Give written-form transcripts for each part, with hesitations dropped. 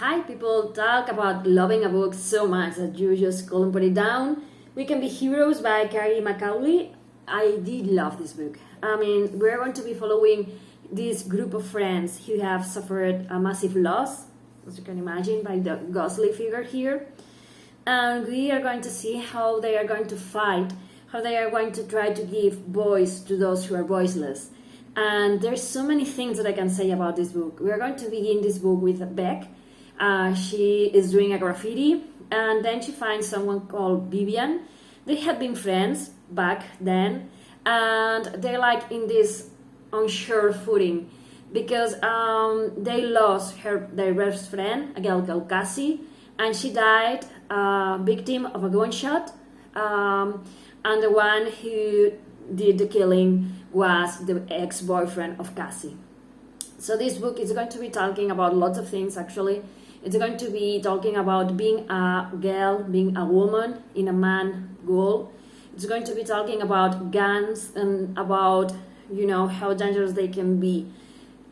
Hi, people talk about loving a book so much that you just couldn't put it down. We Can Be Heroes by Kyrie McCauley. I did love this book. I mean, we're going to be following this group of friends who have suffered a massive loss, as you can imagine, by the ghostly figure here. And we are going to see how they are going to fight, how they are going to try to give voice to those who are voiceless. And there's so many things that I can say about this book. We are going to begin this book with Beck. She is doing a graffiti, and then she finds someone called Vivian. They had been friends back then, and they're like in this unsure footing because they lost their best friend, a girl called Cassie, and she died victim of a gunshot. And the one who did the killing was the ex-boyfriend of Cassie. So this book is going to be talking about lots of things, actually. It's going to be talking about being a girl, being a woman in a man world. It's going to be talking about guns and about, how dangerous they can be.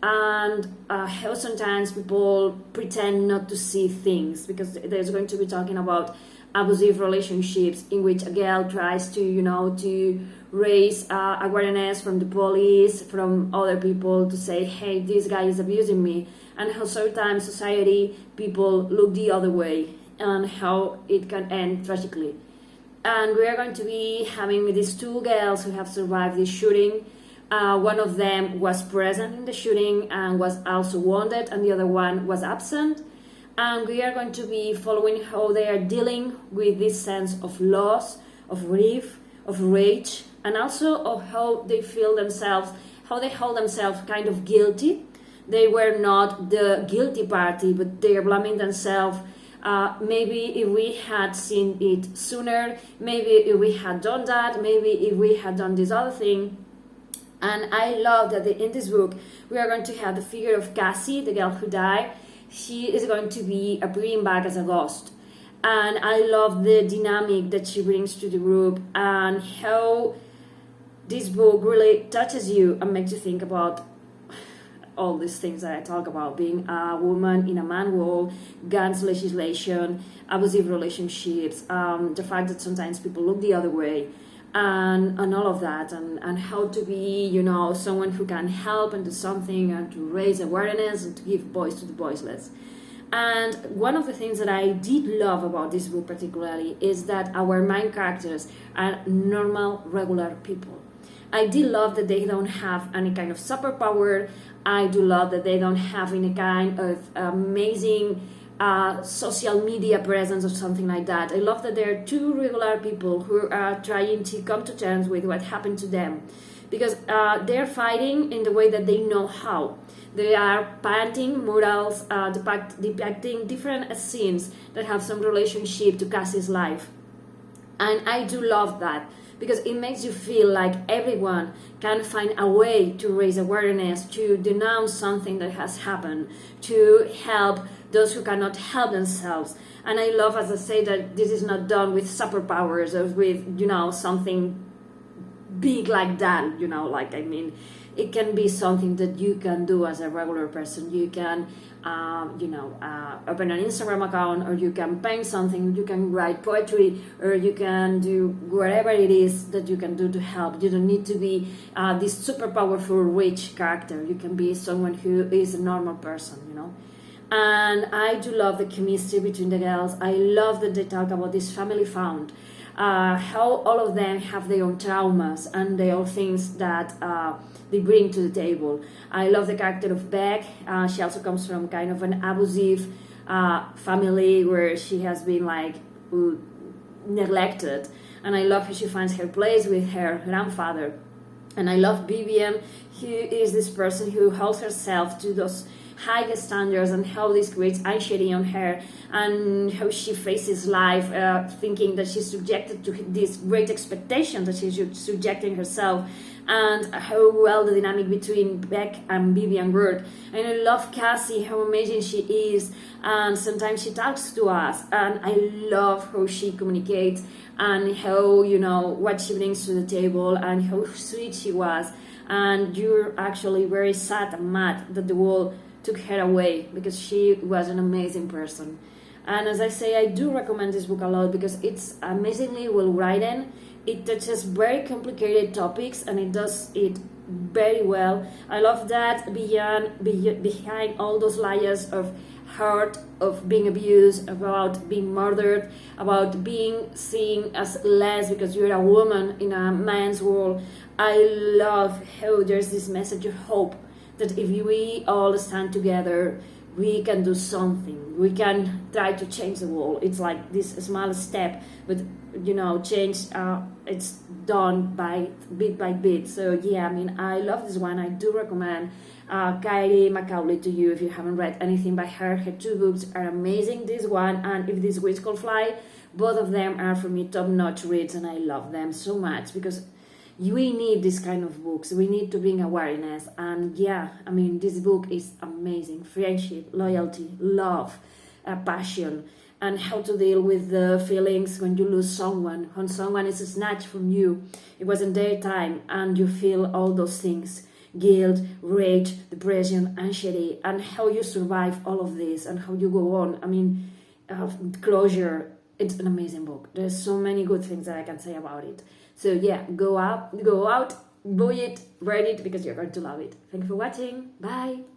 And how sometimes people pretend not to see things, because there's going to be talking about abusive relationships in which a girl tries to raise awareness from the police, from other people, to say, hey, this guy is abusing me, and how sometimes society, people look the other way, and how it can end tragically. And we are going to be having these two girls who have survived this shooting. One of them was present in the shooting and was also wounded, and the other one was absent. And we are going to be following how they are dealing with this sense of loss, of grief, of rage, and also of how they feel themselves, how they hold themselves kind of guilty. They were not the guilty party, but they are blaming themselves. Maybe if we had seen it sooner, maybe if we had done that, maybe if we had done this other thing. And I love that in this book, we are going to have the figure of Cassie, the girl who died. She is going to be appearing back as a ghost. And I love the dynamic that she brings to the group and how this book really touches you and makes you think about all these things that I talk about, being a woman in a man world, guns legislation, abusive relationships, the fact that sometimes people look the other way, and all of that, and how to be, someone who can help and do something and to raise awareness and to give voice to the voiceless. And one of the things that I did love about this book particularly is that our main characters are normal, regular people. I did love that they don't have any kind of superpower. I do love that they don't have any kind of amazing social media presence or something like that. I love that there are two regular people who are trying to come to terms with what happened to them, because they're fighting in the way that they know how. They are painting murals, depicting different scenes that have some relationship to Cassie's life. And I do love that, because it makes you feel like everyone can find a way to raise awareness, to denounce something that has happened, to help those who cannot help themselves. And I love, as I say, that this is not done with superpowers or with, something big like that, it can be something that you can do as a regular person. You can, open an Instagram account, or you can paint something, you can write poetry, or you can do whatever it is that you can do to help. You don't need to be this super powerful, rich character. You can be someone who is a normal person, And I do love the chemistry between the girls. I love that they talk about this family found. How all of them have their own traumas and their own things that they bring to the table. I love the character of Beck. She also comes from kind of an abusive family where she has been neglected. And I love how she finds her place with her grandfather. And I love Vivian, who is this person who holds herself to those high standards, and how this creates anxiety on her, and how she faces life thinking that she's subjected to this great expectation that she's subjecting herself, and how well the dynamic between Beck and Vivian work. And I love Cassie, how amazing she is, and sometimes she talks to us, and I love how she communicates and how, what she brings to the table and how sweet she was. And you're actually very sad and mad that the world took her away, because she was an amazing person. And as I say, I do recommend this book a lot because it's amazingly well written. It touches very complicated topics and it does it very well. I love that behind all those layers of hurt, of being abused, about being murdered, about being seen as less because you're a woman in a man's world. I love how there's this message of hope that if we all stand together, we can do something. We can try to change the world. It's like this small step, but change. It's done by bit. So yeah, I mean, I love this one. I do recommend Kyrie McCauley to you if you haven't read anything by her. Her 2 books are amazing. This one and If These Wings Could Fly, both of them are for me top-notch reads, and I love them so much because we need this kind of books. We need to bring awareness. And yeah, I mean, this book is amazing. Friendship, loyalty, love, passion, and how to deal with the feelings when you lose someone, when someone is snatched from you. It wasn't their time, and you feel all those things: guilt, rage, depression, anxiety, and how you survive all of this and how you go on. I mean, closure. It's an amazing book. There's so many good things that I can say about it. So yeah, go out, buy it, read it, because you're going to love it. Thank you for watching. Bye.